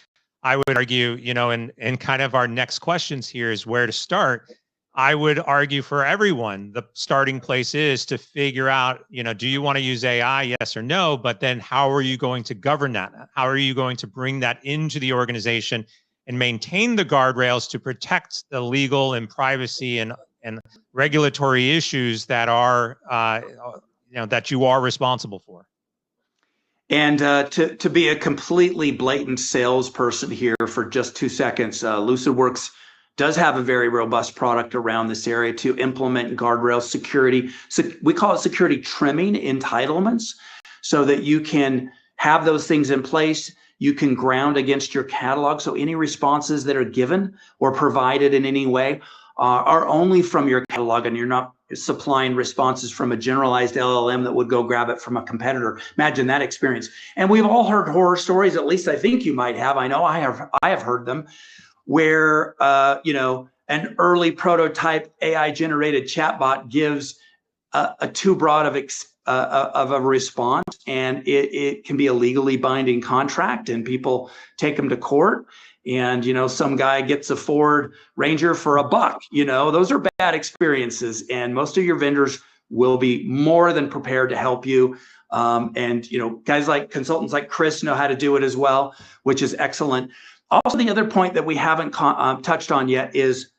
Speaker 3: I would argue, in kind of our next questions here is where to start. I would argue for everyone, the starting place is to figure out, do you want to use AI, yes or no? But then how are you going to govern that? How are you going to bring that into the organization and maintain the guardrails to protect the legal and privacy and regulatory issues that are, that you are responsible for?
Speaker 2: And to be a completely blatant salesperson here for just 2 seconds, LucidWorks does have a very robust product around this area to implement guardrail security. So we call it security trimming entitlements, so that you can have those things in place. You can ground against your catalog. So any responses that are given or provided in any way are only from your catalog, and you're not supplying responses from a generalized LLM that would go grab it from a competitor. Imagine that experience. And we've all heard horror stories, at least I think you might have. I know I have heard them, where an early prototype AI generated chatbot gives a too broad of a response, and it can be a legally binding contract, and people take them to court. And some guy gets a Ford Ranger for $1. Those are bad experiences, and most of your vendors will be more than prepared to help you. And guys like consultants like Chris know how to do it as well, which is excellent. Also, the other point that we haven't touched on yet is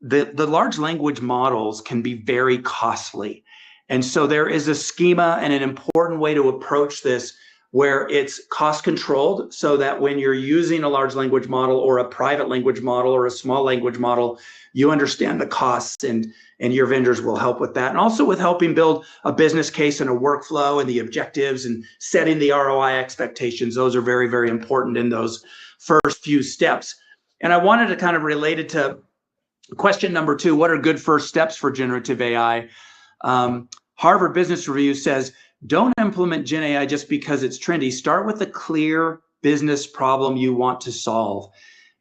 Speaker 2: the large language models can be very costly. And so there is a schema and an important way to approach this where it's cost controlled, so that when you're using a large language model or a private language model or a small language model, you understand the costs, and your vendors will help with that. And also with helping build a business case and a workflow and the objectives and setting the ROI expectations. Those are very, very important in those first few steps. And I wanted to kind of relate it to question number 2, what are good first steps for generative AI? Harvard Business Review says, don't implement Gen AI just because it's trendy. Start with a clear business problem you want to solve.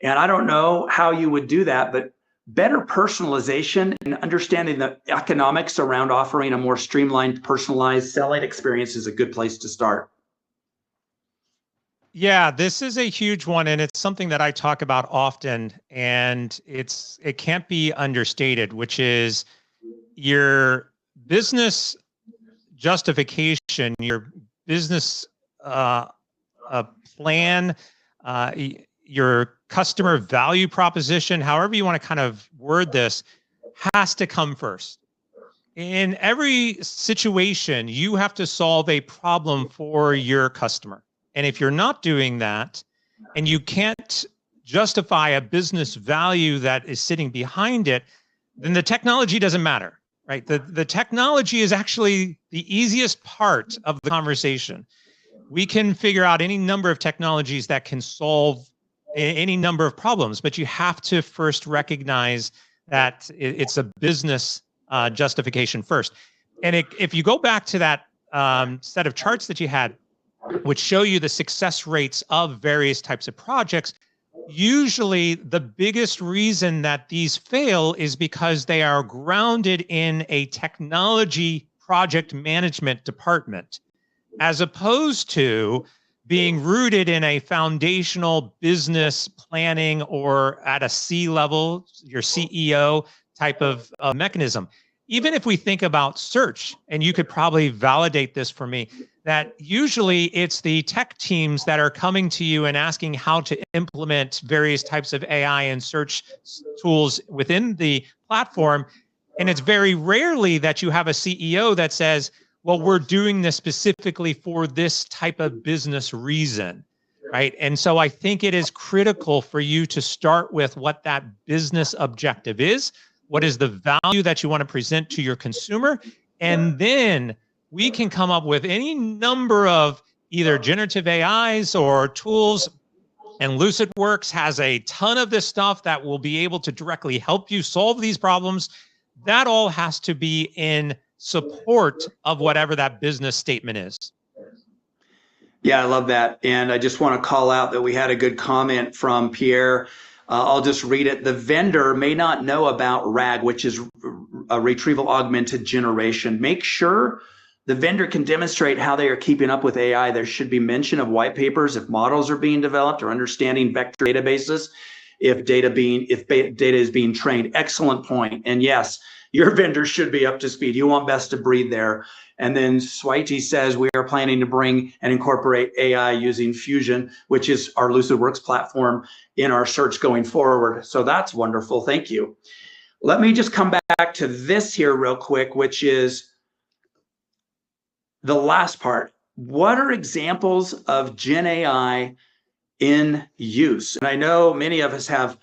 Speaker 2: And I don't know how you would do that, but better personalization and understanding the economics around offering a more streamlined, personalized selling experience is a good place to start.
Speaker 3: Yeah, this is a huge one, and it's something that I talk about often, and it can't be understated, which is your business justification, your business plan, your customer value proposition, however you want to kind of word this, has to come first. In every situation, you have to solve a problem for your customer. And if you're not doing that, and you can't justify a business value that is sitting behind it, then the technology doesn't matter. Right? The technology is actually the easiest part of the conversation. We can figure out any number of technologies that can solve any number of problems, but you have to first recognize that it's a business justification first. And if you go back to that set of charts that you had, which show you the success rates of various types of projects, usually the biggest reason that these fail is because they are grounded in a technology project management department, as opposed to being rooted in a foundational business planning or at a C-level, your CEO type of mechanism. Even if we think about search, and you could probably validate this for me, that usually it's the tech teams that are coming to you and asking how to implement various types of AI and search tools within the platform. And it's very rarely that you have a CEO that says, well, we're doing this specifically for this type of business reason, right? And so I think it is critical for you to start with what that business objective is. What is the value that you want to present to your consumer? And then we can come up with any number of either generative AIs or tools. And LucidWorks has a ton of this stuff that will be able to directly help you solve these problems. That all has to be in support of whatever that business statement is.
Speaker 2: Yeah, I love that. And I just want to call out that we had a good comment from Pierre. I'll just read it. The vendor may not know about RAG, which is a retrieval augmented generation. Make sure the vendor can demonstrate how they are keeping up with AI. There should be mention of white papers if models are being developed, or understanding vector databases if data is being trained. Excellent point. And yes, your vendor should be up to speed. You want best of breed there. And then Swaiti says, we are planning to bring and incorporate AI using Fusion, which is our LucidWorks platform, in our search going forward. So that's wonderful. Thank you. Let me just come back to this here real quick, which is the last part. What are examples of Gen AI in use? And I know many of us have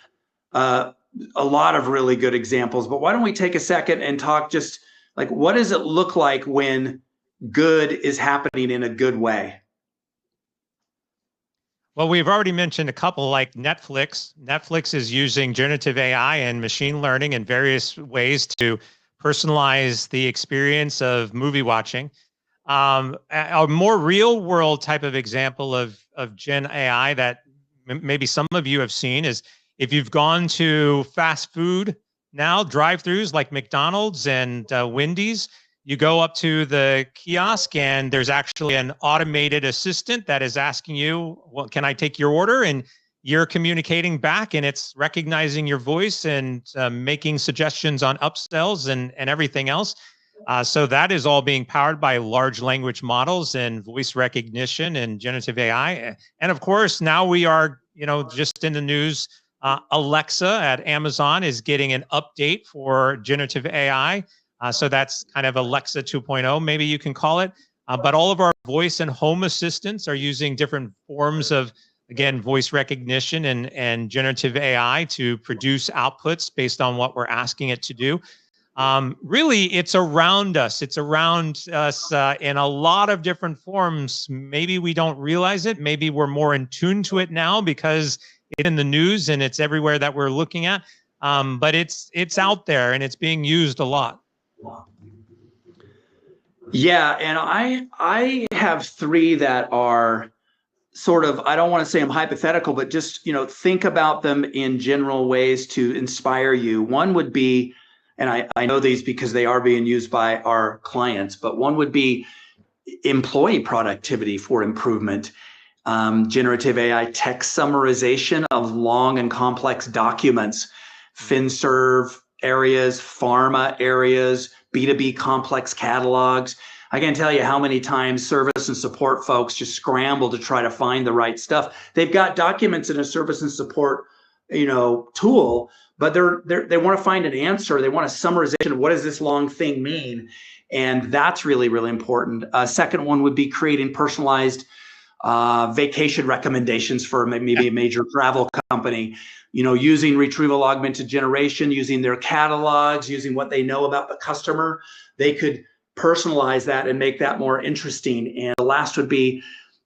Speaker 2: a lot of really good examples, but why don't we take a second and talk just like, what does it look like when good is happening in a good way?
Speaker 3: Well, we've already mentioned a couple like Netflix. Netflix is using generative AI and machine learning in various ways to personalize the experience of movie watching. A more real world type of example of Gen AI that maybe some of you have seen is if you've gone to fast food now, drive-throughs like McDonald's and Wendy's, you go up to the kiosk and there's actually an automated assistant that is asking you, well, can I take your order? And you're communicating back and it's recognizing your voice and making suggestions on upsells and everything else. So that is all being powered by large language models and voice recognition and generative AI. And of course, now we are, just in the news, Alexa at Amazon is getting an update for generative AI. So that's kind of Alexa 2.0, maybe you can call it. But all of our voice and home assistants are using different forms of, again, voice recognition and generative AI to produce outputs based on what we're asking it to do. Really, it's around us. It's around us in a lot of different forms. Maybe we don't realize it. Maybe we're more in tune to it now because it's in the news and it's everywhere that we're looking at. But it's out there and it's being used a lot.
Speaker 2: Yeah, and I have three that are sort of, I don't want to say I'm hypothetical, but just, think about them in general ways to inspire you. One would be, and I know these because they are being used by our clients, but one would be employee productivity for improvement. Generative AI text summarization of long and complex documents, FinServ areas, pharma areas, B2B complex catalogs. I can't tell you how many times service and support folks just scramble to try to find the right stuff. They've got documents in a service and support, tool, but they want to find an answer. They want a summarization of what does this long thing mean? And that's really, really important. Second one would be creating personalized vacation recommendations for maybe a major travel company, using retrieval augmented generation, using their catalogs, using what they know about the customer. They could personalize that and make that more interesting. And the last would be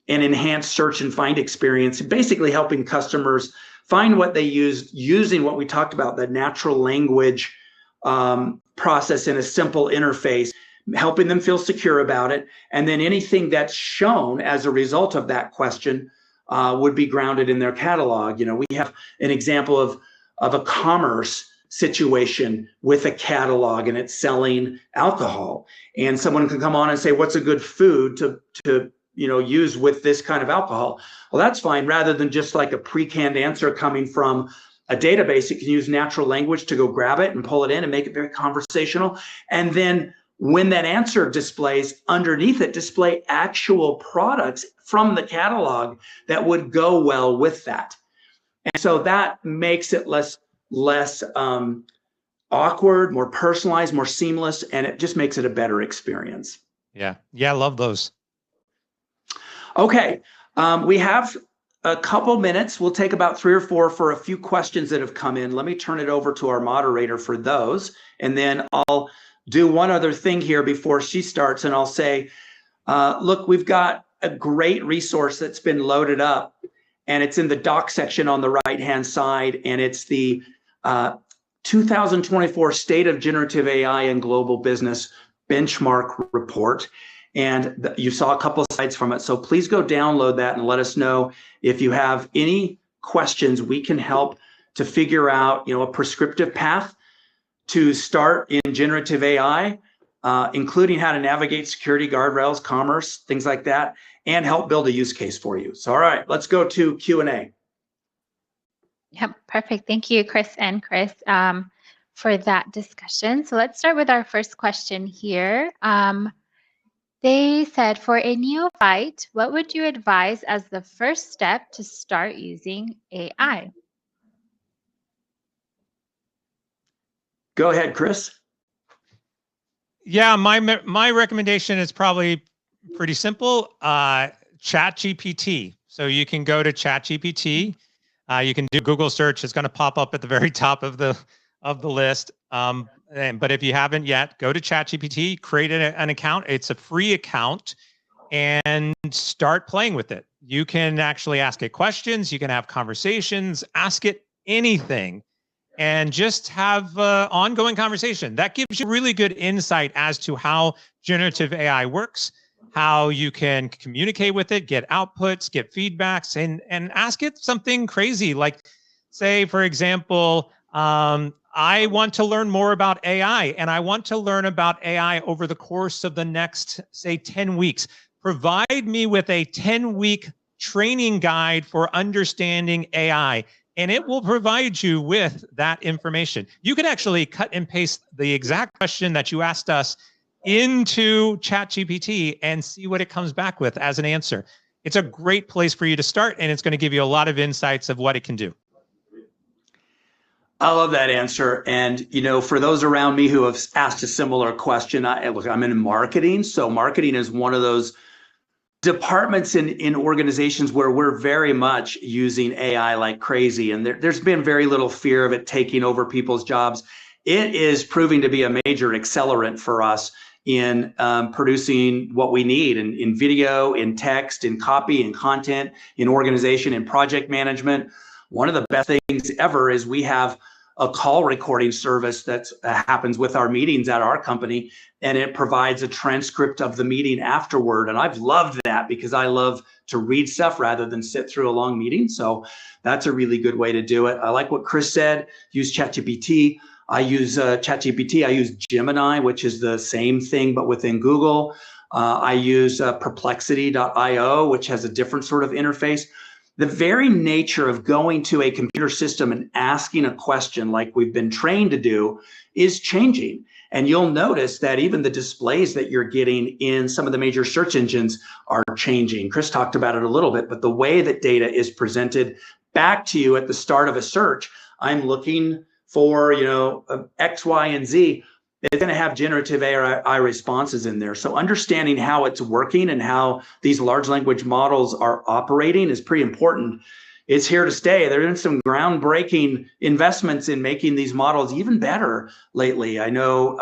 Speaker 2: an enhanced search and find experience, basically helping customers find what they used using what we talked about, the natural language process in a simple interface, helping them feel secure about it. And then anything that's shown as a result of that question would be grounded in their catalog. We have an example of a commerce situation with a catalog and it's selling alcohol. And someone can come on and say, what's a good food to use with this kind of alcohol? Well, that's fine. Rather than just like a pre-canned answer coming from a database, it can use natural language to go grab it and pull it in and make it very conversational. And then when that answer displays, underneath it display actual products from the catalog that would go well with that. And so that makes it less awkward, more personalized, more seamless, and it just makes it a better experience.
Speaker 3: Yeah, I love those.
Speaker 2: Okay, we have a couple minutes. We'll take about 3 or 4 for a few questions that have come in. Let me turn it over to our moderator for those, and then I'll do one other thing here before she starts, and I'll say, look, we've got a great resource that's been loaded up, and it's in the doc section on the right-hand side, and it's the 2024 State of Generative AI and Global Business Benchmark Report. And you saw a couple of slides from it. So please go download that and let us know if you have any questions. We can help to figure out, a prescriptive path to start in generative AI, including how to navigate security guardrails, commerce, things like that, and help build a use case for you. So, all right, let's go to Q&A.
Speaker 1: Yep, perfect. Thank you, Chris and Chris, for that discussion. So let's start with our first question here. They said, for a neophyte, what would you advise as the first step to start using AI?
Speaker 2: Go ahead, Chris.
Speaker 3: Yeah, my recommendation is probably pretty simple. ChatGPT. So you can go to ChatGPT. You can do Google search. It's going to pop up at the very top of the list. But if you haven't yet, go to ChatGPT, create an account. It's a free account. and start playing with it. You can actually ask it questions, you can have conversations, ask it anything, and just have ongoing conversation. That gives you really good insight as to how generative AI works, how you can communicate with it, get outputs, get feedbacks, and ask it something crazy. Like, say, for example, I want to learn more about AI, and I want to learn about AI over the course of the next, say, 10 weeks. Provide me with a 10-week training guide for understanding AI, and it will provide you with that information. You can actually cut and paste the exact question that you asked us into ChatGPT and see what it comes back with as an answer. It's a great place for you to start, and it's going to give you a lot of insights of what it can do.
Speaker 2: I love that answer. And, for those around me who have asked a similar question, I'm in marketing. So marketing is one of those departments in organizations where we're very much using AI like crazy. And there's been very little fear of it taking over people's jobs. It is proving to be a major accelerant for us in producing what we need in video, in text, in copy, in content, in organization, in project management. One of the best things ever is we have a call recording service that happens with our meetings at our company, and it provides a transcript of the meeting afterward. And I've loved that because I love to read stuff rather than sit through a long meeting. So that's a really good way to do it. I like what Chris said, use ChatGPT. I use ChatGPT. I use Gemini, which is the same thing, but within Google. I use perplexity.io, which has a different sort of interface. The very nature of going to a computer system and asking a question like we've been trained to do is changing. And you'll notice that even the displays that you're getting in some of the major search engines are changing. Chris talked about it a little bit, but the way that data is presented back to you at the start of a search, I'm looking for, X, Y, and Z. It's going to have generative AI responses in there. So understanding how it's working and how these large language models are operating is pretty important. It's here to stay. There have been some groundbreaking investments in making these models even better lately. I know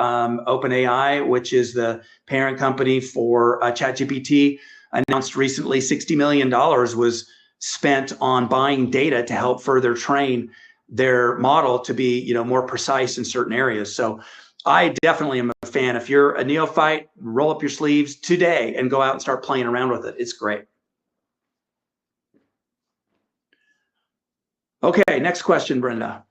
Speaker 2: OpenAI, which is the parent company for ChatGPT, announced recently $60 million was spent on buying data to help further train their model to be, more precise in certain areas. So I definitely am a fan. If you're a neophyte, roll up your sleeves today and go out and start playing around with it. It's great. Okay, next question, Brenda.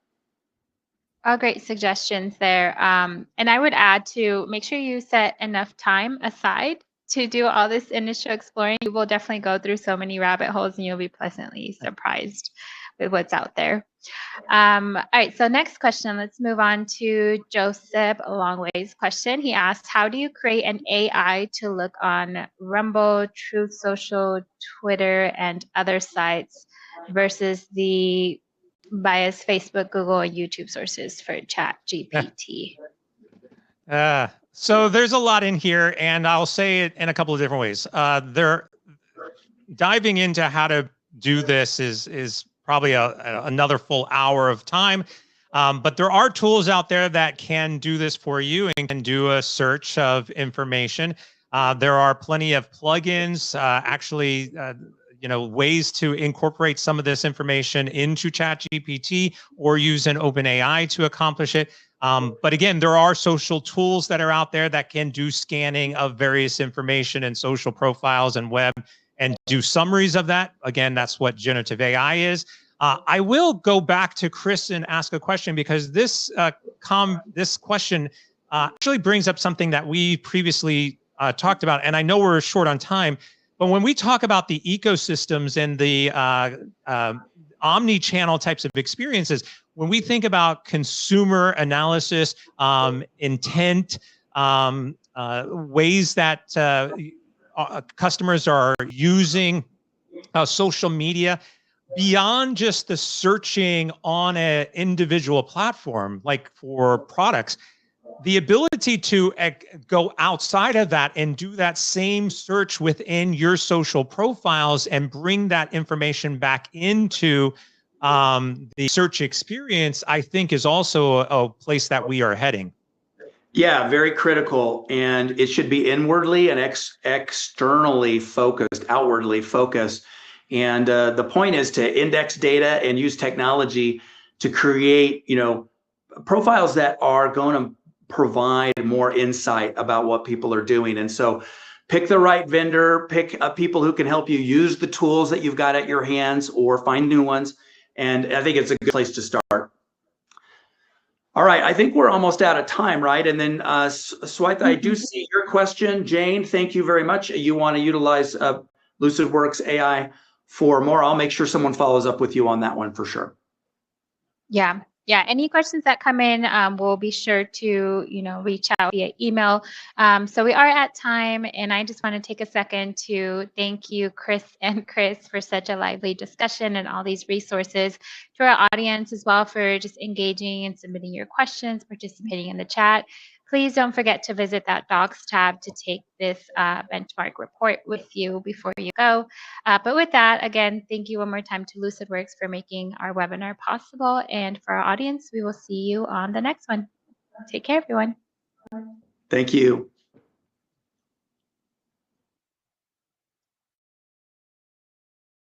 Speaker 1: All great suggestions there. And I would add to make sure you set enough time aside to do all this initial exploring. You will definitely go through so many rabbit holes and you'll be pleasantly surprised with what's out there. All right, so next question, let's move on to Joseph Longway's question. He asked, how do you create an AI to look on Rumble, Truth Social, Twitter, and other sites versus the biased Facebook, Google, and YouTube sources for ChatGPT?
Speaker 3: So there's a lot in here, and I'll say it in a couple of different ways. Diving into how to do this is probably another full hour of time. But there are tools out there that can do this for you and can do a search of information. There are plenty of plugins, ways to incorporate some of this information into ChatGPT or use an OpenAI to accomplish it. But again, there are social tools that are out there that can do scanning of various information and social profiles and web and do summaries of that. Again, that's what generative AI is. I will go back to Chris and ask a question because this question actually brings up something that we previously talked about. And I know we're short on time, but when we talk about the ecosystems and the omni-channel types of experiences, when we think about consumer analysis, intent, ways that customers are using social media, beyond just the searching on an individual platform, like for products, the ability to go outside of that and do that same search within your social profiles and bring that information back into the search experience, I think is also a place that we are heading.
Speaker 2: Yeah, very critical. And it should be inwardly and externally focused, outwardly focused. And the point is to index data and use technology to create, profiles that are going to provide more insight about what people are doing. And so pick the right vendor, pick people who can help you use the tools that you've got at your hands or find new ones. And I think it's a good place to start. All right, I think we're almost out of time, right? And then Swatha, I do see your question. Jane, thank you very much. You want to utilize LucidWorks AI for more. I'll make sure someone follows up with you on that one for sure.
Speaker 1: Yeah. Yeah. Any questions that come in, we'll be sure to, reach out via email. So we are at time, and I just want to take a second to thank you, Chris and Chris, for such a lively discussion and all these resources. To our audience as well for just engaging and submitting your questions, participating in the chat. Please don't forget to visit that Docs tab to take this benchmark report with you before you go. But with that, again, thank you one more time to LucidWorks for making our webinar possible. And for our audience, we will see you on the next one. Take care, everyone.
Speaker 2: Thank you.